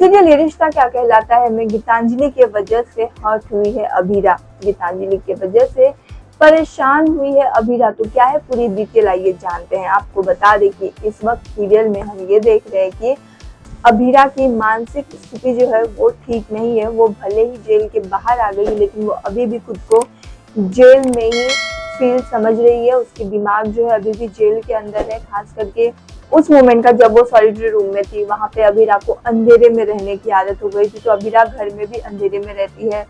Serial ये रिश्ता क्या कहलाता है में गीतांजलि के वजह से हर्ट हुई है अभीरा। गीतांजलि के वजह से परेशान हुई है अभीरा। तो क्या है पूरी डिटेल आइए जानते हैं। आपको बता दें कि इस वक्त सीरियल में हम ये देख रहे हैं कि अभीरा की मानसिक स्थिति जो है वो ठीक नहीं है। वो भले ही जेल के बाहर आ गई लेकिन वो अभी भी खुद को जेल में ही फील समझ रही है। उसकी दिमाग जो है अभी भी जेल के अंदर है। खास करके उस मोमेंट का जब वो सॉलिटरी रूम में थी, वहां पे अभीरा को अंधेरे में रहने की आदत हो गई थी। तो अभीरा घर में भी अंधेरे में रहती है।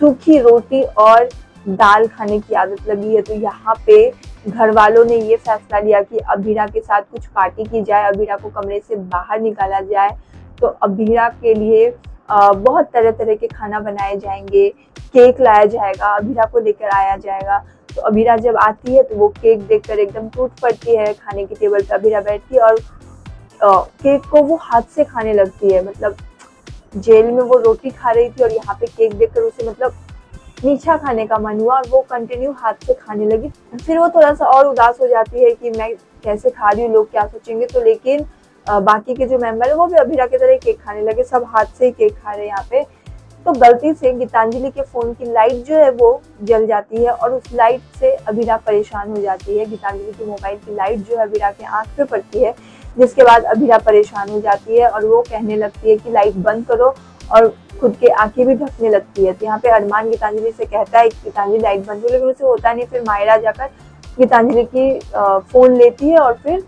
सूखी रोटी और दाल खाने की आदत लगी है। तो यहाँ पे घर वालों ने ये फैसला लिया कि अभीरा के साथ कुछ पार्टी की जाए, अभीरा को कमरे से बाहर निकाला जाए। तो अभीरा के लिए बहुत तरह तरह के खाना बनाए जाएंगे, केक लाया जाएगा, अभीरा को लेकर आया जाएगा। तो अभीरा जब आती है तो वो केक देखकर एकदम टूट पड़ती है। खाने की टेबल पर अभीरा बैठती है और केक को वो हाथ से खाने लगती है। मतलब जेल में वो रोटी खा रही थी और यहाँ पे केक देखकर उसे मतलब मीठा खाने का मन हुआ और वो कंटिन्यू हाथ से खाने लगी। फिर वो थोड़ा सा और उदास हो जाती है कि मैं कैसे खा रही हूँ, लोग क्या सोचेंगे। तो लेकिन बाकी के जो मेंबर है वो भी अभीरा की तरह केक खाने लगे। सब हाथ से ही केक खा रहे हैं यहाँ पे। तो गलती से गीतांजलि के फोन की लाइट जो है वो जल जाती है और उस लाइट से अभीरा परेशान हो जाती है। गीतांजलि की मोबाइल की लाइट जो है अभीरा के आंख पे पड़ती है, जिसके बाद अभीरा परेशान हो जाती है और वो कहने लगती है कि लाइट बंद करो और खुद के आंखें भी ढकने लगती है। तो यहाँ पे अरमान गीतांजलि से कहता है कि गीतांजलि लाइट बंद करो, लेकिन उसे होता नहीं। फिर मायरा जाकर गीतांजलि की फोन लेती है और फिर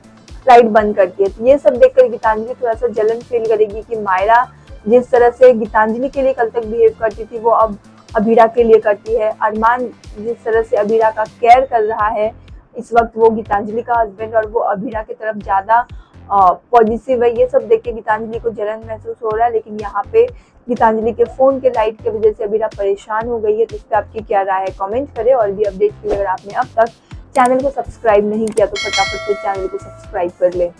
लाइट बंद करती है। तो ये सब देखकर गीतांजलि थोड़ा सा जलन फील करेगी कि मायरा जिस तरह से गीतांजलि के लिए कल तक बिहेव करती थी वो अब अभीरा के लिए करती है। अरमान जिस तरह से अभीरा का केयर कर रहा है, इस वक्त वो गीतांजलि का हस्बैंड और वो अभीरा की तरफ ज्यादा पॉजिटिव है। ये सब देख के गीतांजलि को जलन महसूस हो रहा है। लेकिन यहाँ पे गीतांजलि के फोन के लाइट की वजह से अभीरा परेशान हो गई है। तो इस पर आपकी क्या राय है कमेंट करें। और भी अपडेट के लिए अगर आपने अब तक चैनल को सब्सक्राइब नहीं किया तो फटाफट से चैनल को सब्सक्राइब कर लें।